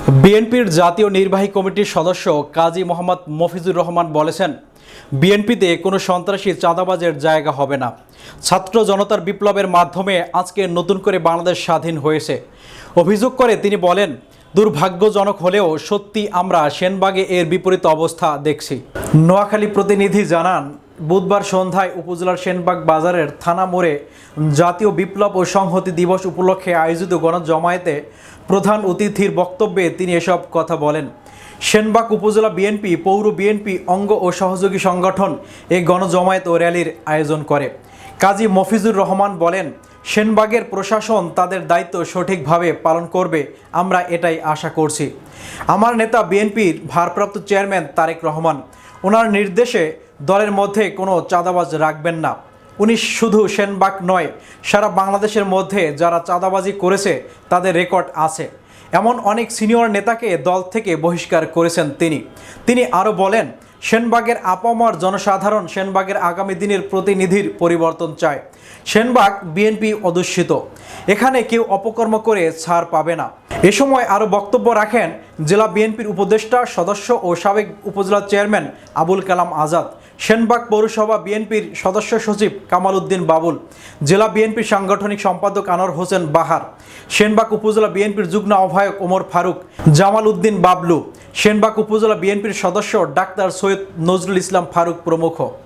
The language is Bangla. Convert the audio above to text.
বিএনপির জাতীয় নির্বাহী কমিটির সদস্য কাজী মোহাম্মদ মফিজুর রহমান বলেছেন, বিএনপিতে কোনো সন্ত্রাসী চাঁদাবাজের জায়গা হবে না। ছাত্র জনতার বিপ্লবের মাধ্যমে আজকে নতুন করে বাংলাদেশ স্বাধীন হয়েছে। অভিযোগ করে তিনি বলেন, দুর্ভাগ্যজনক হলেও সত্যি আমরা সেনবাগে এর বিপরীত অবস্থা দেখছি। নোয়াখালী প্রতিনিধি জানান, বুধবার সন্ধ্যায় উপজেলার সেনবাগ বাজারের থানা মোড়ে জাতীয় বিপ্লব ও সংহতি দিবস উপলক্ষে আয়োজিত গণজমায়েতে প্রধান অতিথির বক্তব্যে তিনি এসব কথা বলেন। সেনবাগ উপজেলা বিএনপি, পৌর বিএনপি অঙ্গ ও সহযোগী সংগঠন এই গণজমায়েত ও র্যালির আয়োজন করে। কাজী মফিজুর রহমান বলেন, সেনবাগের প্রশাসন তাদের দায়িত্ব সঠিকভাবে পালন করবে, আমরা এটাই আশা করছি। আমার নেতা বিএনপির ভারপ্রাপ্ত চেয়ারম্যান তারেক রহমান, ওনার নির্দেশে দলের মধ্যে কোনো চাঁদাবাজ রাখবেন না। উনি শুধু সেনবাগ নয়, সারা বাংলাদেশের মধ্যে যারা চাঁদাবাজি করেছে তাদের রেকর্ড আছে। এমন অনেক সিনিয়র নেতাকে দল থেকে বহিষ্কার করেছেন তিনি আরও বলেন, সেনবাগের আপামর জনসাধারণ সেনবাগের আগামী দিনের প্রতিনিধির পরিবর্তন চায়। সেনবাগ বিএনপি অধ্যুষিত, এখানে কেউ অপকর্ম করে ছাড় পাবে না। এ সময় আরও বক্তব্য রাখেন জেলা বিএনপির উপদেষ্টা সদস্য ও সাবেক উপজেলা চেয়ারম্যান আবুল কালাম আজাদ, সেনবাগ পৌরসভা বিএনপির সদস্য সচিব কামাল উদ্দিন বাবুল, জেলা বিএনপির সাংগঠনিক সম্পাদক আনোয়ার হোসেন বাহার, সেনবাগ উপজেলা বিএনপির যুগ্ম আহ্বায়ক ওমর ফারুক, জামাল উদ্দিন বাবলু, সেনবাগ উপজেলা বিএনপির সদস্য ডাক্তার সৈয়দ নজরুল ইসলাম ফারুক প্রমুখ।